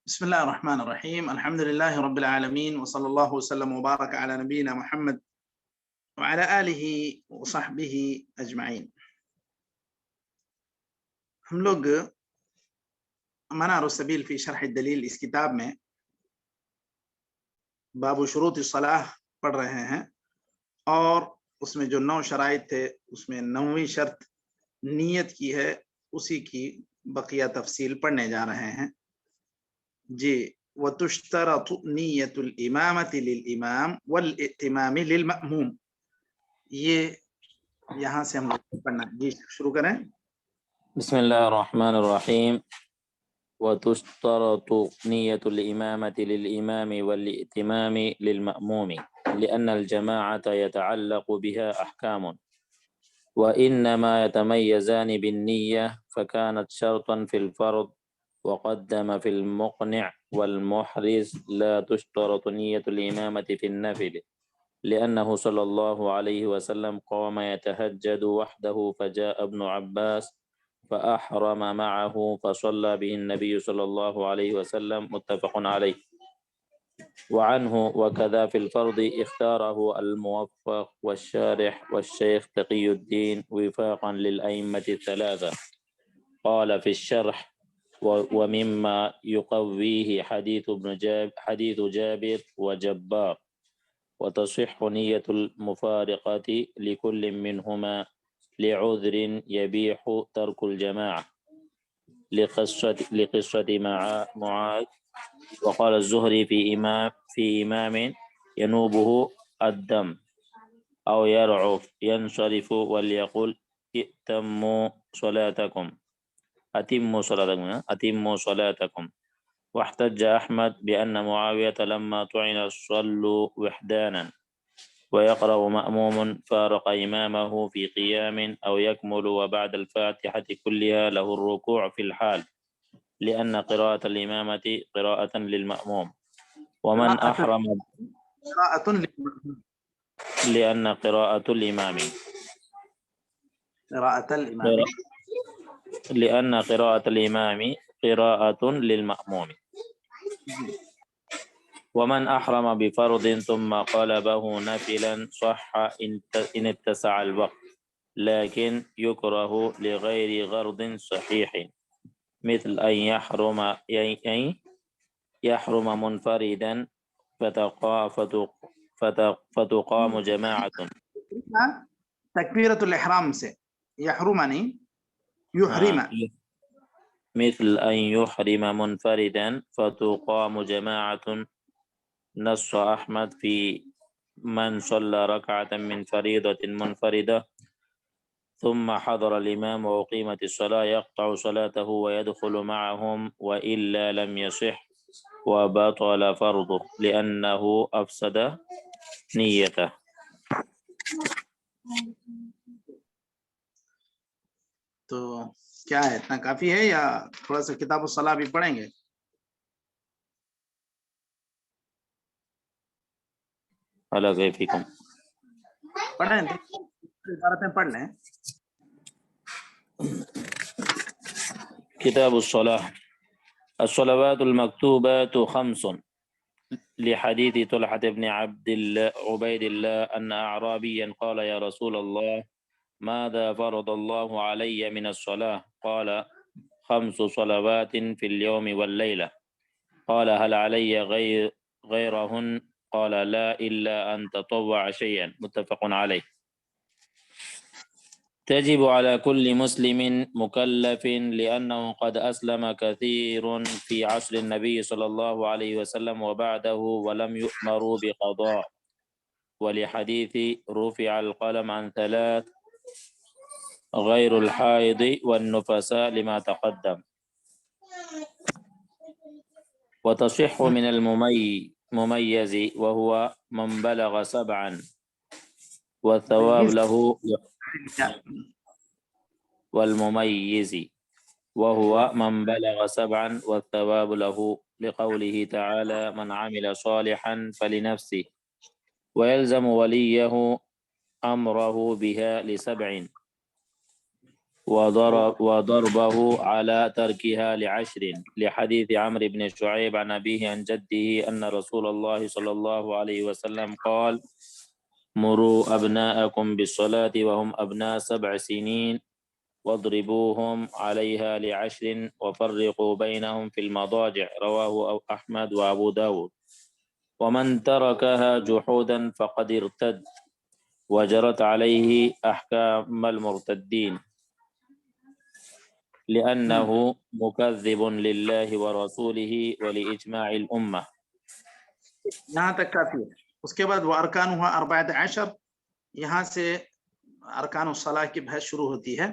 بسم الله الرحمن الرحيم. الحمد لله رب العالمين، وصلى الله وسلم وبارك على نبينا محمد وعلى آله وصحبه أجمعين. ہم لوگ منار السبیل فی شرح الدلیل اس کتاب میں باب شروط الصلاح پڑھ رہے ہیں، اور اس میں جو 9 شرائط تھے اس میں 9ویں شرط نیت کی ہے، اسی کی بقیہ تفصیل پڑھنے جا رہے ہیں جی. وتشترط نیت الامامۃ للامام والائتمام للمأموم. یہ یہاں سے ہم لوگ پڑھنا جی شروع کریں. بسم الله الرحمن الرحيم. وتشترط نية الإمامة للإمام والائتمام للمأموم لأن الجماعة يتعلق بها أحكام، وإنما يتميزان بالنية، فكانت شرطا في الفرض وقدم في المقنع والمحرز. لا تشترط نية الإمامة في النفل لأنه صلى الله عليه وسلم قام يتهجد وحده فجاء ابن عباس فأحرم معه فصلى به النبي صلى الله عليه وسلم، متفق عليه. وعنه وكذا في الفرض اختاره الموفق والشارح والشيخ تقي الدين وفاقا للأئمة الثلاثة. قال في الشرح: ومما يقويه حديث جابر وجبار، وتصح نية المفارقة لكل منهما لعذر يبيح ترك الجماعة لقصة معاذ. وقال الزهري في إمام ينوبه الدم أو يرعف ينصرف وليقول أتموا صلاتكم. واحتج أحمد بأن معاوية لما طعن صلوا وحدانا، ويقرأ مأموم فارق إمامه في قيام أو يكمل وبعد الفاتحة كلها له الركوع في الحال، لأن قراءة الإمامة قراءة للمأموم. ومن أحرم لأن قراءة الإمام قراءة للمأموم. ومن أحرم بفرض ثم قلبه نفلا صح إن اتسع الوقت، لكن يكره لغير غرض صحيح، مثل أن يحرم منفردا فتقام جماعة. تکبیرۃ الاحرام سے یحرمنی یحرم، مثل أن يحرم منفردا فتقام جماعة. نص أحمد في من صلى ركعة من فريضة منفردة ثم حضر الإمام وأقيمت الصلاة يقطع صلاته ويدخل معهم، وإلا لم يصح وبطل فرضه لأنه أفسد نيته. تو کیا ہے، اتنا کافی ہے یا تھوڑا سا کتاب الصلاح بھی پڑھیں گے؟ على كيفكم. پڑھیں عبارتیں پڑھ لیں. كتاب الصلاة. الصلوات المكتوبات 5 لحديث طلحة بن عبيد الله أن أعرابيا قال: يا رسول الله، ماذا فرض الله علي من الصلاة؟ قال: 5 صلوات في اليوم والليلة. قال: هل علي غيرهن؟ قال: لا إلا أن تطوع شيئا، متفق عليه. تجب على كل مسلم مكلف لأنه قد أسلم كثير في عصر النبي صلى الله عليه وسلم وبعده ولم يؤمروا بقضاء، ولحديث رفع القلم عن 3 غير الحائض والنفساء لما تقدم. وتصح من المميز وهو من بلغ 7 والثواب له، والمميز وهو من بلغ 7 والثواب له، لقوله تعالى: من عمل صالحا فلنفسه، ويلزم وليه أمره بها ل7. وضربه على تركها ل10 لحديث عمرو بن شعيب عن أبيه عن جده أن رسول الله صلى الله عليه وسلم قال مروا أبناءكم بالصلاة وهم أبناء 7 سنين واضربوهم عليها ل10 وفرقوا بينهم في المضاجع رواه أحمد وأبو داود ومن تركها جحودا فقد ارتد وجرت عليه أحكام المرتدين لأنه مكذب لله ورسوله ولإجماع الأمة. یہاں تک کافی ہے. اس کے بعد وہ ارکان ہوا 14، یہاں سے ارکان الصلاح کی بحث شروع ہوتی ہے.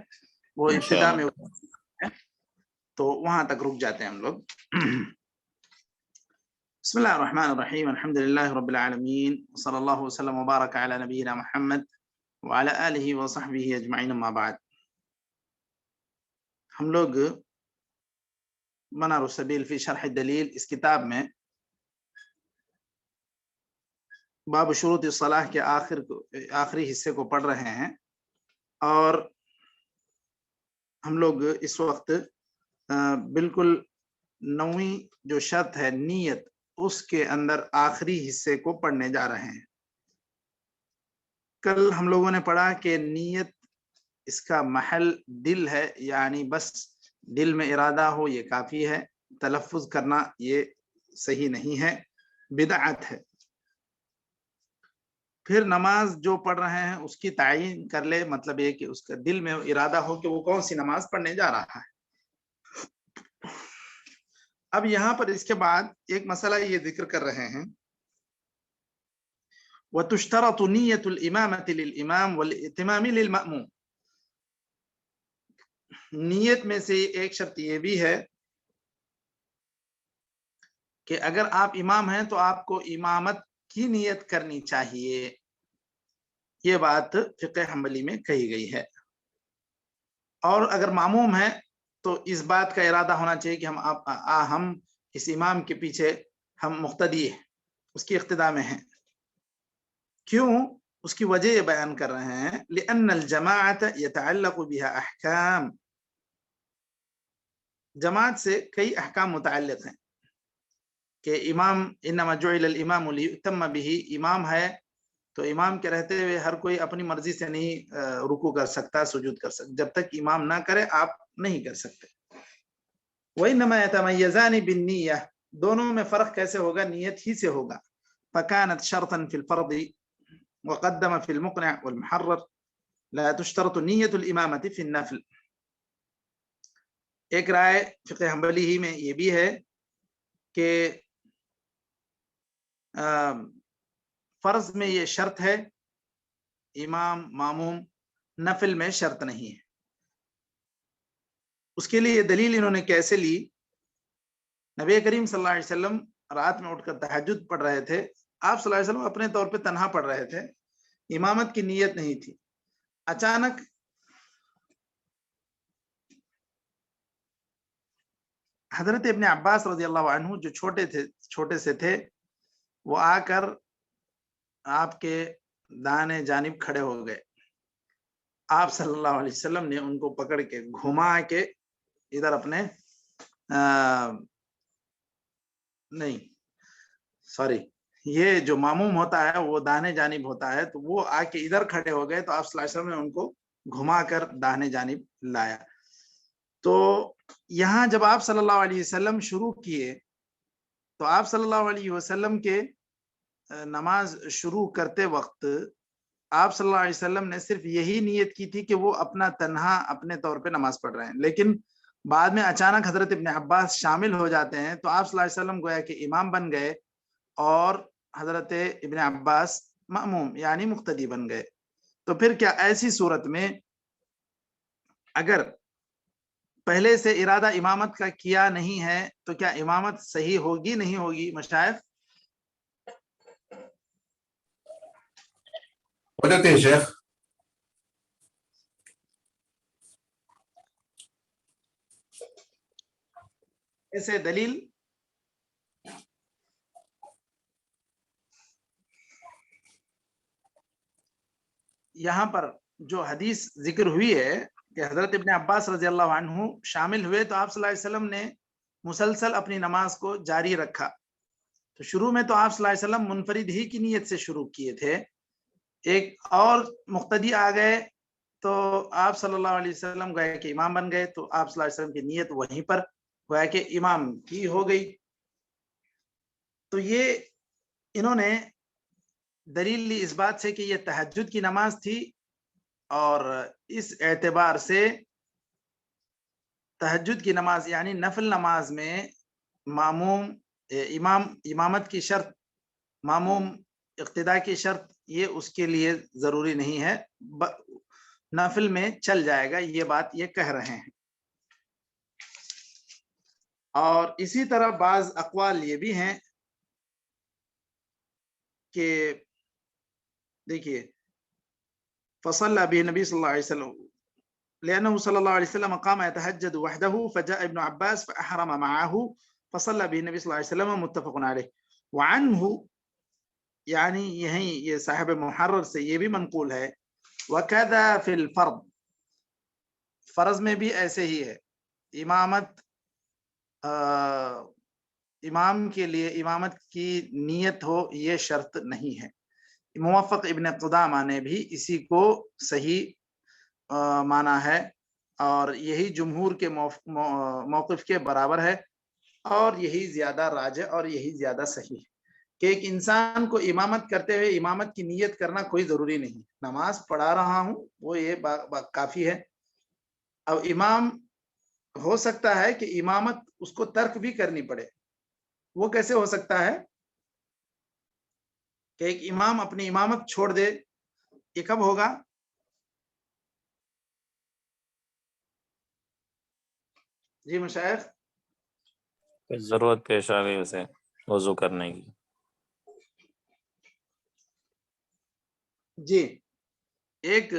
وہ ابتدا میں تو وہاں تک رک جاتے ہیں ہم لوگ. بسم اللہ الرحمن الرحیم الحمد للہ رب العالمین صلی اللہ وسلم وبارک علی نبینا محمد وعلی آلہ وصحبہ اجمعین اما بعد. ہم لوگ منار السبیل فی شرح الدلیل اس کتاب میں باب شروط الصلاح کے آخری حصے کو پڑھ رہے ہیں، اور ہم لوگ اس وقت بالکل 9ویں جو شرط ہے نیت، اس کے اندر آخری حصے کو پڑھنے جا رہے ہیں. کل ہم لوگوں نے پڑھا کہ نیت اس کا محل دل ہے، یعنی بس دل میں ارادہ ہو یہ کافی ہے، تلفظ کرنا یہ صحیح نہیں ہے، بدعت ہے. پھر نماز جو پڑھ رہے ہیں اس کی تعین کر لے، مطلب یہ کہ اس کا دل میں ارادہ ہو کہ وہ کون سی نماز پڑھنے جا رہا ہے. اب یہاں پر اس کے بعد ایک مسئلہ یہ ذکر کر رہے ہیں، وَتُشْتَرَطُ نِيَّةُ الْإِمَامَةِ لِلْإِمَامِ وَالْإِتِمَامِ لِلْمَأْمُومِ. نیت میں سے ایک شرط یہ بھی ہے کہ اگر آپ امام ہیں تو آپ کو امامت کی نیت کرنی چاہیے. یہ بات فقہ حنبلی میں کہی گئی ہے. اور اگر معموم ہے تو اس بات کا ارادہ ہونا چاہیے کہ ہم اس امام کے پیچھے ہم مقتدی ہیں، اس کی اقتداء میں ہیں. کیوں؟ اس کی وجہ یہ بیان کر رہے ہیں، لأن الجماعة يتعلق بها احکام. جماعت سے کئی احکام متعلق ہیں کہ امام انما جعل الامام لیؤتم به، امام ہے تو امام کے رہتے ہوئے ہر کوئی اپنی مرضی سے نہیں رکوع کر سکتا، سجود کر سکتا. جب تک امام نہ کرے آپ نہیں کر سکتے. وَإِنَّمَا يَتَمَيَّزَانِ بِالنِّيَّةِ، دونوں میں فرق کیسے ہوگا؟ نیت ہی سے ہوگا. فَكَانَتْ شَرْطًا فِي الْفَرْضِ وَقَدَّمَ فِي الْمُقْنِعِ وَالْمُحَرَّرِ لَا تُشْتَرَطُ نِيَّةُ الْإِمَامَةِ فِي النَّفْلِ. ایک رائے فقہ حنبلی ہی میں یہ بھی ہے کہ فرض میں یہ شرط ہے، امام معموم، نفل میں شرط نہیں ہے. اس کے لیے یہ دلیل انہوں نے کیسے لی؟ نبی کریم صلی اللہ علیہ وسلم رات میں اٹھ کر تہجد پڑھ رہے تھے. آپ صلی اللہ علیہ وسلم اپنے طور پہ تنہا پڑھ رہے تھے، امامت کی نیت نہیں تھی. اچانک حضرت ابن عباس رضی اللہ عنہ جو چھوٹے سے تھے، وہ آ کر آپ کے دانے جانب کھڑے ہو گئے. آپ صلی اللہ علیہ وسلم نے ان کو پکڑ کے گھما کے ادھر اپنے نہیں سوری یہ جو معموم ہوتا ہے وہ داہنے جانب ہوتا ہے، تو وہ آ کے ادھر کھڑے ہو گئے تو آپ صلی اللہ علیہ وسلم نے ان کو گھما کر داہنے جانب لایا. تو یہاں جب آپ صلی اللہ علیہ وسلم شروع کیے تو آپ صلی اللہ علیہ وسلم کے نماز شروع کرتے وقت آپ صلی اللہ علیہ وسلم نے صرف یہی نیت کی تھی کہ وہ اپنا تنہا اپنے طور پہ نماز پڑھ رہے ہیں. لیکن بعد میں اچانک حضرت ابن عباس شامل ہو جاتے ہیں تو آپ صلی اللہ علیہ وسلم گویا کہ امام بن گئے اور حضرت ابن عباس مأموم یعنی مقتدی بن گئے. تو پھر کیا ایسی صورت میں اگر پہلے سے ارادہ امامت کا کیا نہیں ہے تو کیا امامت صحیح ہوگی نہیں ہوگی؟ مشائخ ہو جاتے ہیں شیخ. ایسے دلیل یہاں پر جو حدیث ذکر ہوئی ہے کہ حضرت ابن عباس رضی اللہ عنہ شامل ہوئے تو آپ صلی اللہ علیہ وسلم نے مسلسل اپنی نماز کو جاری رکھا. تو شروع میں تو آپ صلی اللہ علیہ وسلم منفرد ہی کی نیت سے شروع کیے تھے. ایک اور مقتدی آ گئے تو آپ صلی اللہ علیہ وسلم گئے کہ امام بن گئے, تو آپ صلی اللہ علیہ وسلم کی نیت وہیں پر گویا کہ امام کی ہو گئی. تو یہ انہوں نے دلیل لی اس بات سے کہ یہ تہجد کی نماز تھی, اور اس اعتبار سے تہجد کی نماز یعنی نفل نماز میں ماموم امامت کی شرط, ماموم اقتداء کی شرط, یہ اس کے لیے ضروری نہیں ہے, نفل میں چل جائے گا, یہ بات یہ کہہ رہے ہیں. اور اسی طرح بعض اقوال یہ بھی ہیں کہ دیکھیے فصلى به النبي صلى الله عليه وسلم لأنه صلى الله عليه وسلم قام يتهجد وحده فجاء ابن عباس فأحرم معه فصلى به النبي صلى الله عليه وسلم متفق عليه. وعنه یعنی یہیں یہ صاحب محرر سے یہ بھی منقول ہے وَكَذَا فِي الْفَرْض, فرض میں بھی ایسے ہی ہے. امامت امام کے لیے امامت کی نیت ہو یہ شرط نہیں ہے. موفق ابن قدامہ نے بھی اسی کو صحیح مانا ہے, اور یہی جمہور کے موقف کے برابر ہے, اور یہی زیادہ راجح اور یہی زیادہ صحیح ہے کہ ایک انسان کو امامت کرتے ہوئے امامت کی نیت کرنا کوئی ضروری نہیں. نماز پڑھا رہا ہوں وہ یہ کافی ہے. اب امام ہو سکتا ہے کہ امامت اس کو ترک بھی کرنی پڑے. وہ کیسے ہو سکتا ہے کہ ایک امام اپنی امامت چھوڑ دے؟ یہ کب ہوگا؟ جی مشائخ. ضرورت پیش آ گئی اسے وضو کرنے کی. جی, ایک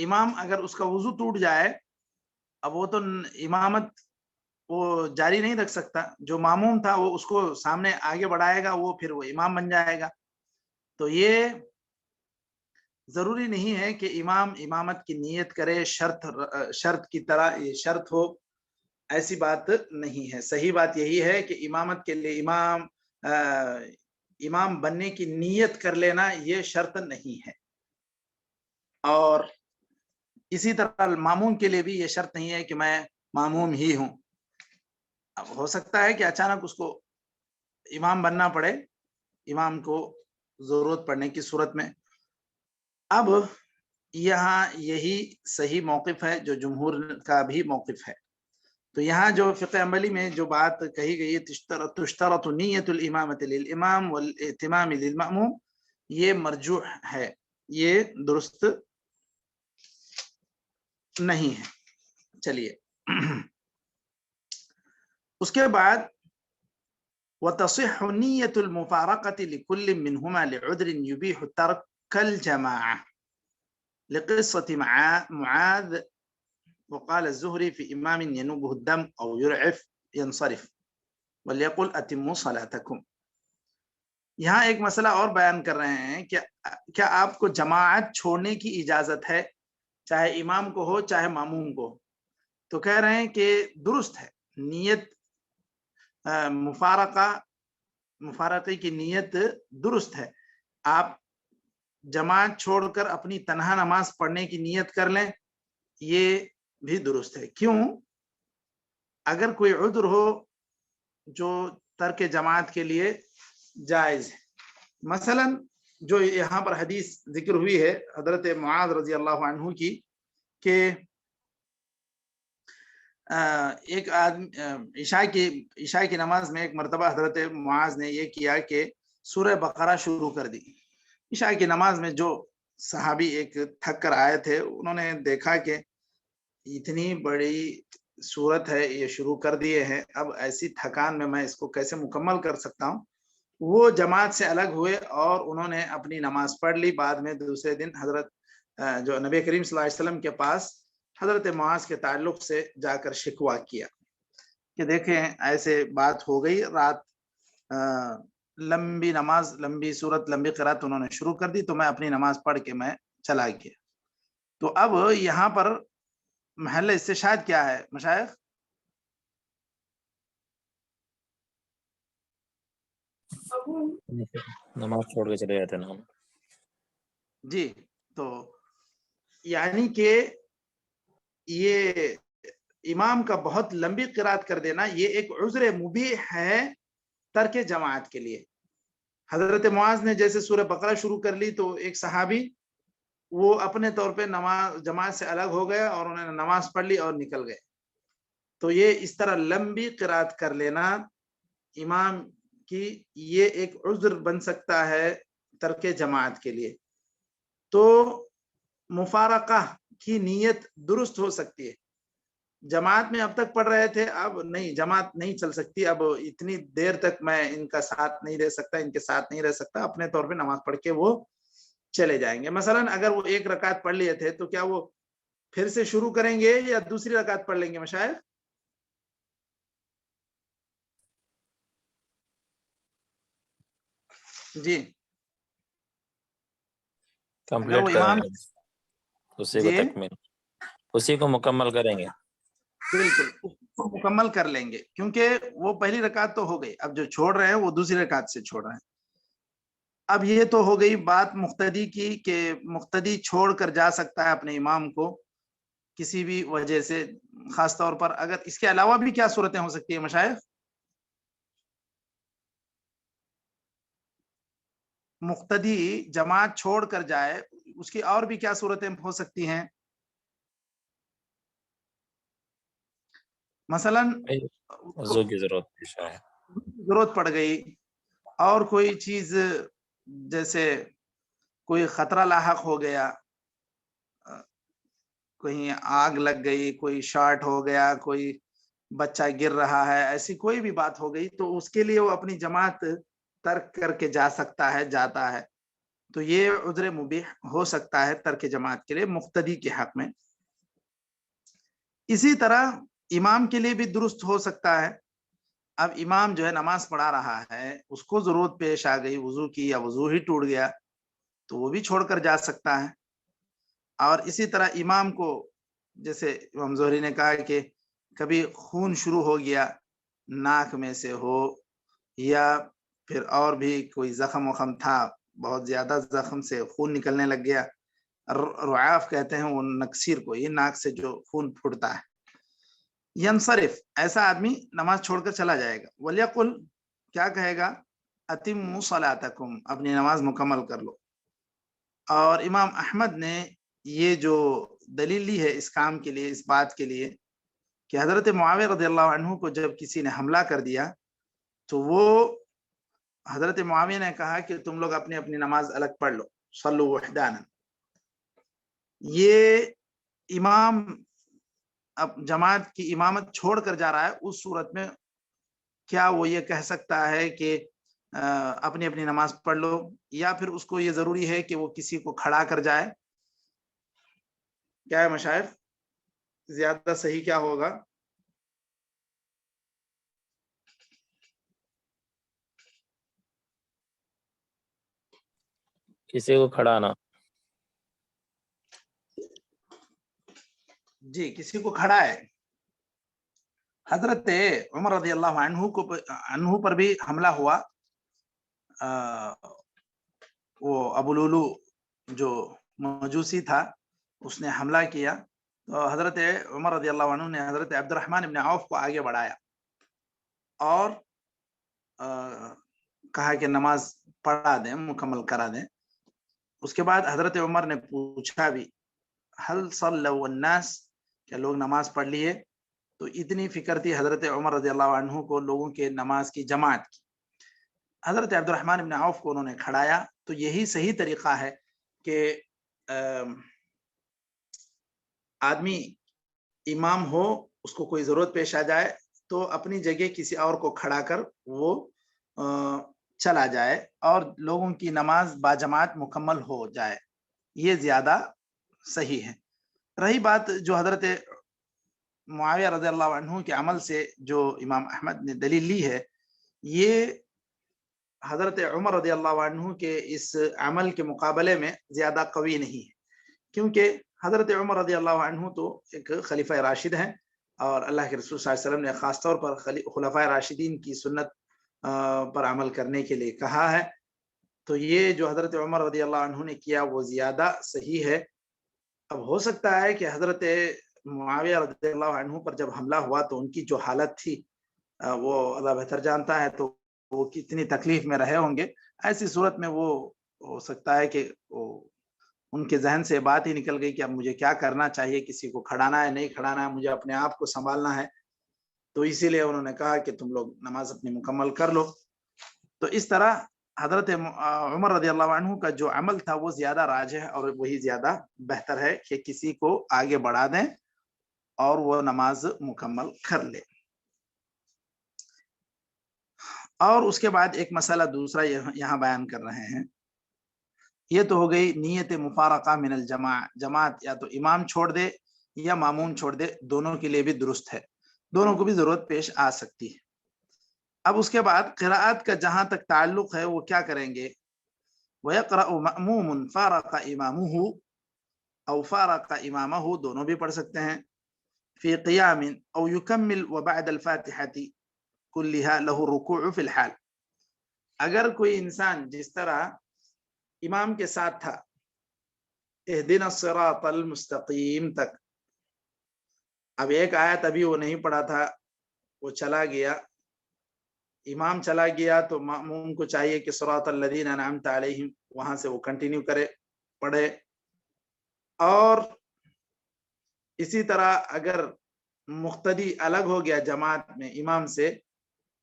امام اگر اس کا وضو ٹوٹ جائے, اب وہ تو امامت وہ جاری نہیں رکھ سکتا. جو ماموم تھا وہ اس کو سامنے آگے بڑھائے گا, وہ پھر وہ امام بن جائے گا. تو یہ ضروری نہیں ہے کہ امام امامت کی نیت کرے, شرط کی طرح یہ شرط ہو, ایسی بات نہیں ہے. صحیح بات یہی ہے کہ امامت کے لیے امام بننے کی نیت کر لینا یہ شرط نہیں ہے. اور اسی طرح ماموم کے لیے بھی یہ شرط نہیں ہے کہ میں ماموم ہی ہوں. اب ہو سکتا ہے کہ اچانک اس کو امام بننا پڑے, امام کو ضرورت پڑنے کی صورت میں. اب یہاں یہی صحیح موقف ہے جو جمہور کا بھی موقف ہے. تو یہاں جو فقہ عملی میں جو بات کہی گئی تشترط نیت الامامت للامام والاتمام للمأموم, یہ مرجوح ہے, یہ درست نہیں ہے. چلیے اس کے بعد وتصح نیت المفارقة لكل منهما لعذر يبيح ترك الجماعة لقصة معاذ وقال الزهري في إمام ينوبه الدم أو يرعف ينصرف وليقل أتموا صلاتكم. یہاں ایک مسئلہ اور بیان کر رہے ہیں کہ کیا آپ کو جماعت چھوڑنے کی اجازت ہے, چاہے امام کو ہو چاہے ماموم کو؟ تو کہہ رہے ہیں کہ درست ہے, نیت مفارقے کی نیت درست ہے. آپ جماعت چھوڑ کر اپنی تنہا نماز پڑھنے کی نیت کر لیں, یہ بھی درست ہے. کیوں؟ اگر کوئی عذر ہو جو ترک جماعت کے لیے جائز ہے. مثلا جو یہاں پر حدیث ذکر ہوئی ہے حضرت معاذ رضی اللہ عنہ کی کہ ایک آدمی عشاء کی نماز میں ایک مرتبہ حضرت معاذ نے یہ کیا کہ سورہ بقرہ شروع کر دی. عشاء کی نماز میں جو صحابی ایک تھک کر آئے تھے, انہوں نے دیکھا کہ اتنی بڑی صورت ہے, یہ شروع کر دیے ہیں, اب ایسی تھکان میں اس کو کیسے مکمل کر سکتا ہوں. وہ جماعت سے الگ ہوئے اور انہوں نے اپنی نماز پڑھ لی. بعد میں دوسرے دن حضرت جو نبی کریم صلی اللہ علیہ وسلم کے پاس حضرت معاذ کے تعلق سے جا کر شکوہ کیا کہ دیکھیں ایسے بات ہو گئی, رات لمبی نماز, لمبی صورت, لمبی قرات انہوں نے شروع کر دی, تو میں اپنی نماز پڑھ کے میں چلا گیا. تو اب یہاں پر محل استشہاد کیا ہے مشائخ؟ نماز چھوڑ کے چلے جاتے ہیں. جی تو یعنی کہ یہ امام کا بہت لمبی قرات کر دینا یہ ایک عذر مبیح ہے ترک جماعت کے لیے. حضرت معاذ نے جیسے سورہ بقرہ شروع کر لی تو ایک صحابی وہ اپنے طور پہ نماز جماعت سے الگ ہو گیا اور انہوں نے نماز پڑھ لی اور نکل گئے. تو یہ اس طرح لمبی قرات کر لینا امام کی یہ ایک عذر بن سکتا ہے ترک جماعت کے لیے. تو مفارقہ کی نیت درست ہو سکتی ہے. جماعت میں اب تک پڑھ رہے تھے، اب نہیں، جماعت نہیں چل سکتی، اب اتنی دیر تک میں ان کا ساتھ نہیں رہ سکتا، ان کے ساتھ نہیں رہ سکتا، اپنے طور پہ نماز پڑھ کے وہ چلے جائیں گے. مثلا اگر وہ ایک رکعت پڑھ لیے تھے تو کیا وہ پھر سے شروع کریں گے یا دوسری رکعت پڑھ لیں گے مشائخ؟ جی اگر وہ کمپلیٹ کریں امام گے اسی کو جی تکمیل، اسی کو مکمل کریں گے. بالکل اس کو مکمل کر لیں گے کیونکہ وہ پہلی رکعت تو ہو گئی، اب جو چھوڑ رہے ہیں وہ دوسری رکعت سے چھوڑ رہے ہیں. اب یہ تو ہو گئی بات مقتدی کی کہ مقتدی چھوڑ کر جا سکتا ہے اپنے امام کو کسی بھی وجہ سے، خاص طور پر اگر اس کے علاوہ بھی کیا صورتیں ہو سکتی ہیں مشائخ؟ مقتدی جماعت چھوڑ کر جائے اس کی اور بھی کیا صورتیں ہو سکتی ہیں؟ مثلا وضو کی ضرورت پیش آئے، ضرورت پڑ گئی اور کوئی چیز جیسے کوئی خطرہ لاحق ہو گیا، کہیں آگ لگ گئی، کوئی شارٹ ہو گیا، کوئی بچہ گر رہا ہے، ایسی کوئی بھی بات ہو گئی تو اس کے لیے وہ اپنی جماعت ترک کر کے جا سکتا ہے، جاتا ہے. تو یہ عذر مبیح ہو سکتا ہے ترک جماعت کے لیے مقتدی کے حق میں. اسی طرح امام کے لیے بھی درست ہو سکتا ہے. اب امام جو ہے نماز پڑھا رہا ہے، اس کو ضرورت پیش آ گئی وضو کی یا وضو ہی ٹوٹ گیا تو وہ بھی چھوڑ کر جا سکتا ہے. اور اسی طرح امام کو جیسے امام زہری نے کہا کہ کبھی خون شروع ہو گیا ناک میں سے ہو یا پھر اور بھی کوئی زخم وخم تھا، بہت زیادہ زخم سے خون نکلنے لگ گیا، رعاف کہتے ہیں وہ نکسیر کو، یہ ناک سے جو خون پھوٹتا ہے، ینصرف، ایسا آدمی نماز چھوڑ کر چلا جائے گا. ولیقل، کیا کہے گا؟ اتموا صلاتکم، اپنی نماز مکمل کر لو. اور امام احمد نے یہ جو دلیل لی ہے اس کام کے لیے، اس بات کے لیے کہ حضرت معاویہ رضی اللہ عنہ کو جب کسی نے حملہ کر دیا تو وہ حضرت معاویہ نے کہا کہ تم لوگ اپنی اپنی نماز الگ پڑھ لو، صلو وحدانا. یہ امام اب جماعت کی امامت چھوڑ کر جا رہا ہے، اس صورت میں کیا وہ یہ کہہ سکتا ہے کہ اپنی اپنی نماز پڑھ لو، یا پھر اس کو یہ ضروری ہے کہ وہ کسی کو کھڑا کر جائے؟ کیا ہے مشائخ، زیادہ صحیح کیا ہوگا؟ کسی کو کھڑانا. جی کسی کو کھڑا ہے. حضرت عمر رضی اللہ عنہ پر بھی حملہ ہوا. وہ ابو لولو جو مجوسی تھا اس نے حملہ کیا تو حضرت عمر رضی اللہ عنہ نے حضرت عبد الرحمن ابن عوف کو آگے بڑھایا اور کہا کہ نماز پڑھا دیں، مکمل کرا دیں. اس کے بعد حضرت عمر نے پوچھا بھی حل صلوا الناس، کیا لوگ نماز پڑھ لیے؟ تو اتنی فکر تھی حضرت عمر رضی اللہ عنہ کو لوگوں کے نماز کی جماعت کی. حضرت عبد الرحمن ابن عوف کو انہوں نے کھڑایا. تو یہی صحیح طریقہ ہے کہ آدمی امام ہو، اس کو کوئی ضرورت پیش آ جائے تو اپنی جگہ کسی اور کو کھڑا کر وہ چلا جائے اور لوگوں کی نماز باجماعت مکمل ہو جائے، یہ زیادہ صحیح ہے. رہی بات جو حضرت معاویہ رضی اللہ عنہ کے عمل سے جو امام احمد نے دلیل لی ہے، یہ حضرت عمر رضی اللہ عنہ کے اس عمل کے مقابلے میں زیادہ قوی نہیں ہے، کیونکہ حضرت عمر رضی اللہ عنہ تو ایک خلیفہ راشد ہیں اور اللہ کے رسول صلی اللہ علیہ وسلم نے خاص طور پر خلفائے راشدین کی سنت پر عمل کرنے کے لیے کہا ہے، تو یہ جو حضرت عمر رضی اللہ عنہ نے کیا وہ زیادہ صحیح ہے۔ اب ہو سکتا ہے کہ حضرت معاویہ رضی اللہ عنہ پر جب حملہ ہوا تو ان کی جو حالت تھی وہ اللہ بہتر جانتا ہے، تو وہ کتنی تکلیف میں رہے ہوں گے۔ ایسی صورت میں وہ ہو سکتا ہے کہ ان کے ذہن سے بات ہی نکل گئی کہ اب مجھے کیا کرنا چاہیے، کسی کو کھڑانا ہے نہیں کھڑانا ہے، مجھے اپنے آپ کو سنبھالنا ہے، تو اسی لیے انہوں نے کہا کہ تم لوگ نماز اپنی مکمل کر لو۔ تو اس طرح حضرت عمر رضی اللہ عنہ کا جو عمل تھا وہ زیادہ راجح ہے اور وہی زیادہ بہتر ہے کہ کسی کو آگے بڑھا دیں اور وہ نماز مکمل کر لے۔ اور اس کے بعد ایک مسئلہ دوسرا یہاں بیان کر رہے ہیں، یہ تو ہو گئی نیت مفارقہ من الجماع، جماعت یا تو امام چھوڑ دے یا ماموم چھوڑ دے، دونوں کے لیے بھی درست ہے، دونوں کو بھی ضرورت پیش آ سکتی ہے۔ اب اس کے بعد قراءت کا جہاں تک تعلق ہے وہ کیا کریں گے، وَيَقْرَأُ مَأْمُومٌ فَارَقَ إِمَامُهُ او فارق امامہ، دونوں بھی پڑھ سکتے ہیں، فی قیام او یکمل وبعد الفاتحة كلها له الرکوع فی الحال۔ اگر کوئی انسان جس طرح امام کے ساتھ تھا اہدنا الصراط المستقیم تک، اب ایک آیت ابھی وہ نہیں پڑھا تھا، وہ چلا گیا، امام چلا گیا تو مأموم کو چاہیے کہ صراط الذین انعمت علیہم وہاں سے وہ کنٹینیو کرے، پڑھے۔ اور اسی طرح اگر مقتدی الگ ہو گیا جماعت میں امام سے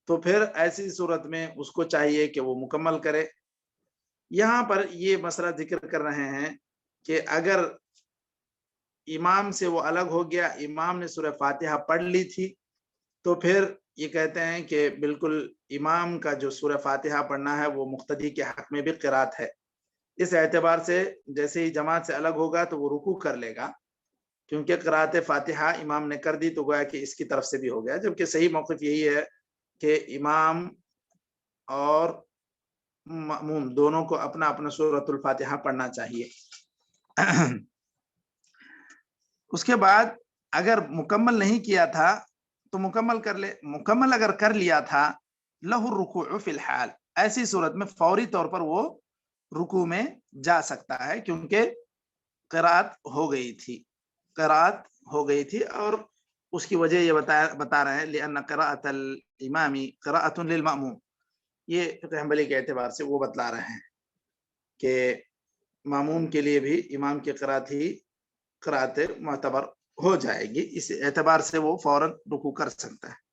تو پھر ایسی صورت میں اس کو چاہیے کہ وہ مکمل کرے۔ یہاں پر یہ مسئلہ ذکر کر رہے ہیں کہ اگر امام سے وہ الگ ہو گیا، امام نے سورہ فاتحہ پڑھ لی تھی، تو پھر یہ کہتے ہیں کہ بالکل امام کا جو سورہ فاتحہ پڑھنا ہے وہ مقتدی کے حق میں بھی قرات ہے۔ اس اعتبار سے جیسے ہی جماعت سے الگ ہوگا تو وہ رکوع کر لے گا، کیونکہ قرات فاتحہ امام نے کر دی تو گویا کہ اس کی طرف سے بھی ہو گیا، جبکہ صحیح موقف یہی ہے کہ امام اور مأموم دونوں کو اپنا اپنا سورۃ الفاتحہ پڑھنا چاہیے۔ اس کے بعد اگر مکمل نہیں کیا تھا تو مکمل کر لے، مکمل اگر کر لیا تھا لہ الرکوع فی الحال، ایسی صورت میں فوری طور پر وہ رکوع میں جا سکتا ہے، کیونکہ قرات ہو گئی تھی، قرات ہو گئی تھی۔ اور اس کی وجہ یہ بتا رہے ہیں لأن قراءۃ الامام قراءۃ للمأموم، یہ فقہ حنبلی کے اعتبار سے وہ بتلا رہے ہیں کہ ماموم کے لیے بھی امام کی قرات ہی قرات معتبر ہو جائے گی، اس اعتبار سے وہ فوراً رکوع کر سکتا ہے۔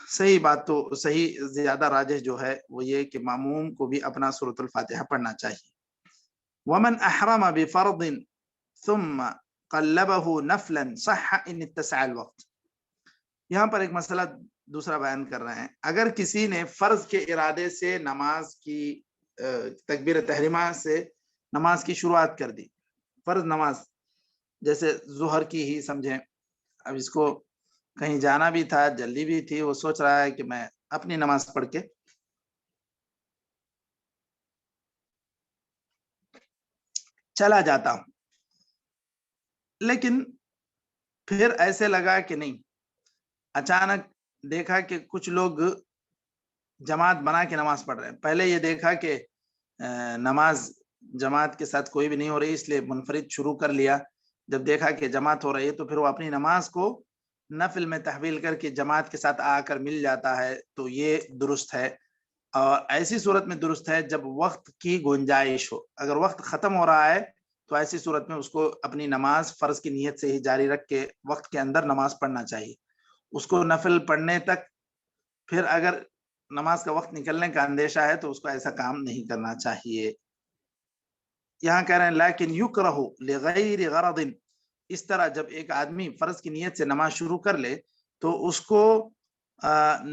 صحیح بات تو صحیح زیادہ راجح جو ہے وہ یہ کہ ماموم کو بھی اپنا سورۃ الفاتحہ پڑھنا چاہیے۔ ومن احرم بفرض ثم قلبه نفلا صح ان اتسع الوقت، یہاں پر ایک مسئلہ دوسرا بیان کر رہے ہیں، اگر کسی نے فرض کے ارادے سے نماز کی تکبیر تحریمہ سے نماز کی شروعات کر دی، فرض نماز جیسے ظہر کی ہی سمجھیں، اب اس کو کہیں جانا بھی تھا، جلدی بھی تھی، وہ سوچ رہا ہے کہ میں اپنی نماز پڑھ کے چلا جاتا ہوں، لیکن پھر ایسے لگا کہ نہیں، اچانک دیکھا کہ کچھ لوگ جماعت بنا کے نماز پڑھ رہے ہیں، پہلے یہ دیکھا کہ نماز جماعت کے ساتھ کوئی بھی نہیں ہو رہی، اس لیے منفرد شروع کر لیا، جب دیکھا کہ جماعت ہو رہی ہے تو پھر وہ اپنی نماز کو نفل میں تحویل کر کے جماعت کے ساتھ آ کر مل جاتا ہے، تو یہ درست ہے۔ اور ایسی صورت میں درست ہے جب وقت کی گنجائش ہو، اگر وقت ختم ہو رہا ہے تو ایسی صورت میں اس کو اپنی نماز فرض کی نیت سے ہی جاری رکھ کے وقت کے اندر نماز پڑھنا چاہیے، اس کو نفل پڑھنے تک پھر اگر نماز کا وقت نکلنے کا اندیشہ ہے تو اس کو ایسا کام نہیں کرنا چاہیے۔ یہاں کہہ رہے ہیں لیکن یکرہ لغیر غرض، اس طرح جب ایک آدمی فرض کی نیت سے نماز شروع کر لے تو اس کو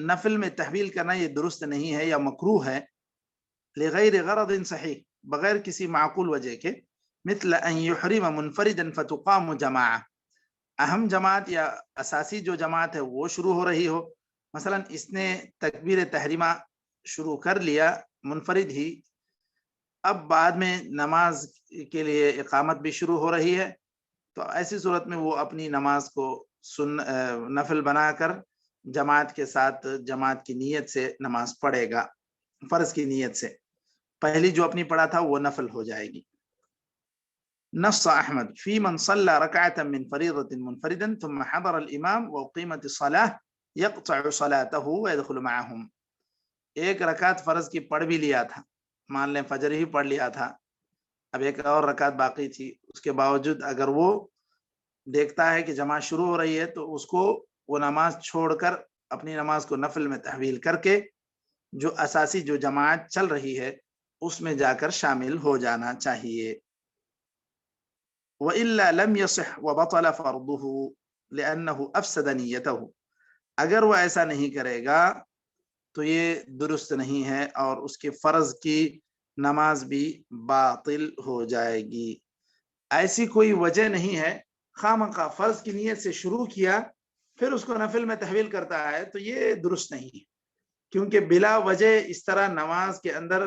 نفل میں تحویل کرنا یہ درست نہیں ہے یا مکروہ ہے، لغیر غرض صحیح، بغیر کسی معقول وجہ کے، مثل ان یحرم منفردا فتقام جماعہ، اہم جماعت یا اساسی جو جماعت ہے وہ شروع ہو رہی ہو، مثلا اس نے تکبیر تحریمہ شروع کر لیا منفرد ہی، اب بعد میں نماز کے لیے اقامت بھی شروع ہو رہی ہے، تو ایسی صورت میں وہ اپنی نماز کو نفل بنا کر جماعت کے ساتھ جماعت کی نیت سے نماز پڑھے گا، فرض کی نیت سے۔ پہلی جو اپنی پڑھا تھا وہ نفل ہو جائے گی۔ نص احمد فی من صلى ركعة من فریضة منفردا ثم حضر الامام واقیمت الصلاة يقطع صلاته ويدخل معهم۔ ایک رکعت فرض کی پڑھ بھی لیا تھا، مان لیں فجر ہی پڑھ لیا تھا، اب ایک اور رکعت باقی تھی، اس کے باوجود اگر وہ دیکھتا ہے کہ جماعت شروع ہو رہی ہے تو اس کو وہ نماز چھوڑ کر اپنی نماز کو نفل میں تحویل کر کے جو اساسی جو جماعت چل رہی ہے اس میں جا کر شامل ہو جانا چاہیے۔ وَإِلَّا لَمْ يَصِحْ وَبَطَلَ فَرْضُهُ لِأَنَّهُ أَفْسَدَ نِيَّتَهُ۔ اگر وہ ایسا نہیں کرے گا تو یہ درست نہیں ہے اور اس کے فرض کی نماز بھی باطل ہو جائے گی۔ ایسی کوئی وجہ نہیں ہے، خواہ فرض کی نیت سے شروع کیا پھر اس کو نفل میں تحویل کرتا ہے تو یہ درست نہیں ہے، کیونکہ بلا وجہ اس طرح نماز کے اندر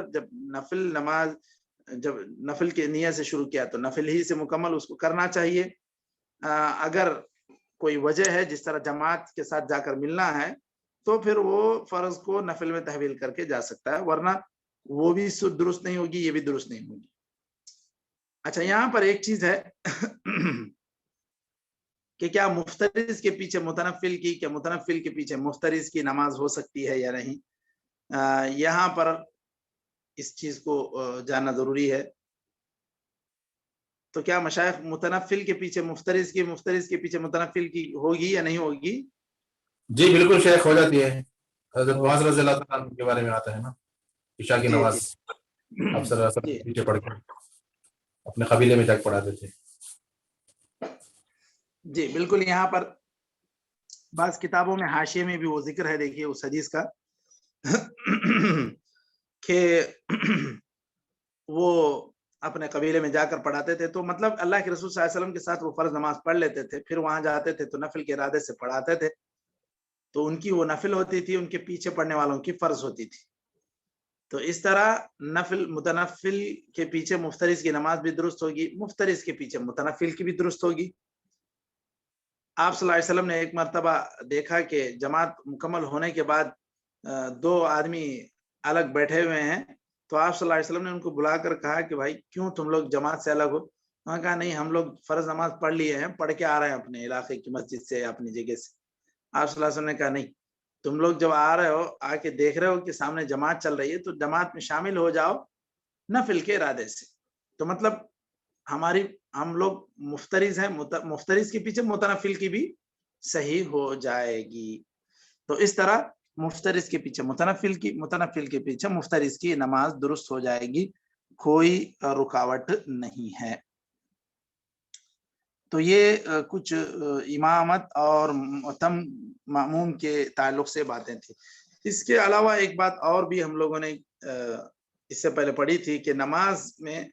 جب نفل کی نیت سے شروع کیا تو نفل ہی سے مکمل اس کو کرنا چاہیے۔ اگر کوئی وجہ ہے جس طرح جماعت کے ساتھ جا کر ملنا ہے تو پھر وہ فرض کو نفل میں تحویل کر کے جا سکتا ہے، ورنہ وہ بھی درست نہیں ہوگی، یہ بھی درست نہیں ہوگی۔ اچھا، یہاں پر ایک چیز ہے کہ کیا مفترض کے پیچھے متنفل کی، کیا متنفل کے پیچھے مفترض کی نماز ہو سکتی ہے یا نہیں؟ یہاں پر اس چیز کو جاننا ضروری ہے۔ تو کیا مشائخ متنفل کے پیچھے مفترض کی، مفترض کے پیچھے متنفل کی ہوگی یا نہیں ہوگی؟ جی بالکل شیخ، ہو جاتی ہے۔ حضرت معاذ رضی اللہ تعالیٰ عنہ کے بارے میں آتا ہے نا، عشاء کی نماز افسر پیچھے پڑھ کے اپنے قبیلے میں جا کے پڑھاتے تھے۔ جی بالکل، یہاں پر بعض کتابوں میں حاشیے میں بھی وہ ذکر ہے، دیکھیے اس حدیث کا کہ وہ اپنے قبیلے میں جا کر پڑھاتے تھے، تو مطلب اللہ کے رسول صلی اللہ علیہ وسلم کے ساتھ وہ فرض نماز پڑھ لیتے تھے، پھر وہاں جاتے تھے تو نفل کے ارادے سے پڑھاتے تھے، تو ان کی وہ نفل ہوتی تھی، ان کے پیچھے پڑھنے والوں کی فرض ہوتی تھی۔ تو اس طرح متنفل کے پیچھے مفترض کی نماز بھی درست ہوگی، مفترض کے پیچھے متنفل کی بھی درست ہوگی۔ آپ صلی اللہ علیہ وسلم نے ایک مرتبہ دیکھا کہ جماعت مکمل ہونے کے بعد دو آدمی الگ بیٹھے ہوئے ہیں، تو آپ صلی اللہ علیہ وسلم نے ان کو بلا کر کہا کہ بھائی کیوں تم لوگ جماعت سے الگ ہو؟ انہوں نے کہا نہیں، ہم لوگ فرض نماز پڑھ لیے ہیں، پڑھ کے آ رہے ہیں اپنے علاقے کی مسجد سے، اپنی جگہ سے۔ آپ صلی اللہ علیہ وسلم نے کہا نہیں، تم لوگ جب آ رہے ہو، آ کے دیکھ رہے ہو کہ سامنے جماعت چل رہی ہے تو جماعت میں شامل ہو جاؤ نفل کے ارادے سے۔ تو مطلب ہم لوگ مفترض ہیں، مفترض کے پیچھے متنفل کی بھی صحیح ہو جائے گی۔ تو اس طرح مفترض کے پیچھے متنفل کی، متنفل کے پیچھے مفترض کی نماز درست ہو جائے گی، کوئی رکاوٹ نہیں ہے۔ تو یہ کچھ امامت اور مأموم کے تعلق سے باتیں تھیں۔ اس کے علاوہ ایک بات اور بھی ہم لوگوں نے اس سے پہلے پڑھی تھی کہ نماز میں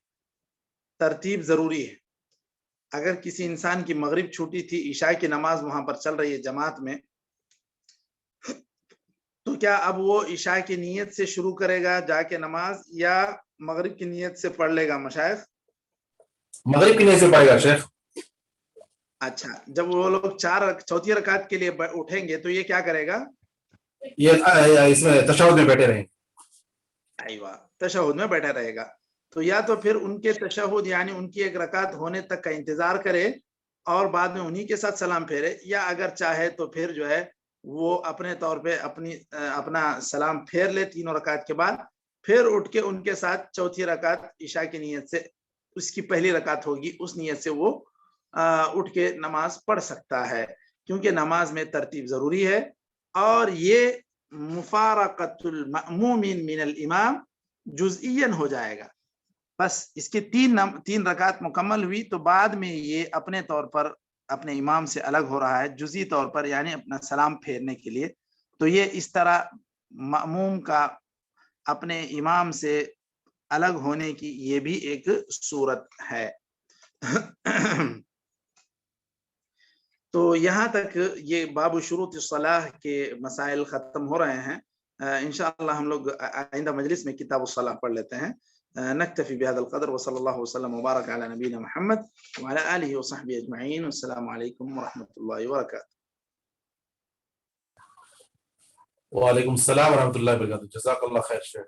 ترتیب ضروری ہے۔ اگر کسی انسان کی مغرب چھوٹی تھی، عشاء کی نماز وہاں پر چل رہی ہے جماعت میں، تو کیا اب وہ عشاء کی نیت سے شروع کرے گا جا کے نماز، یا مغرب کی نیت سے پڑھ لے گا مشائخ؟ مغرب کی نیت سے پڑھے گا شیخ۔ اچھا، جب وہ لوگ چوتھی رکعت کے لیے اٹھیں گے تو یہ کیا کرے گا؟ یہ اس میں تشہد میں بیٹھے رہیں۔ ایوہ، تشہد میں بیٹھا رہے گا۔ تو یا تو پھر ان کے تشہد یعنی ان کی ایک رکعت ہونے تک کا انتظار کرے اور بعد میں انہی کے ساتھ سلام پھیرے، یا اگر چاہے تو پھر جو ہے وہ اپنے طور پہ اپنا سلام پھیر لے تینوں رکعت کے بعد، پھر اٹھ کے ان کے ساتھ چوتھی رکعت عشاء کی نیت سے، اس کی پہلی رکعت ہوگی، اس نیت سے وہ اٹھ کے نماز پڑھ سکتا ہے، کیونکہ نماز میں ترتیب ضروری ہے۔ اور یہ مفارقت المأموم من الامام جزئیاً ہو جائے گا، بس اس کی تین رکعت مکمل ہوئی تو بعد میں یہ اپنے طور پر اپنے امام سے الگ ہو رہا ہے جزئی طور پر، یعنی اپنا سلام پھیرنے کے لیے۔ تو یہ اس طرح مأموم کا اپنے امام سے الگ ہونے کی یہ بھی ایک صورت ہے۔ تو یہاں تک یہ باب شروط الصلاح کے مسائل ختم ہو رہے ہیں۔ انشاءاللہ ہم لوگ آئندہ مجلس میں کتاب الصلاح پڑھ لیتے ہیں۔ نكتفي بهذا القدر، وصلى الله وسلم وبارك على نبينا محمد وعلى آله وصحبه أجمعين، والسلام عليكم ورحمة الله وبركاته. وعلیکم السلام ورحمۃ اللہ وبرکاتہ. جزاک اللہ خیر شیخ.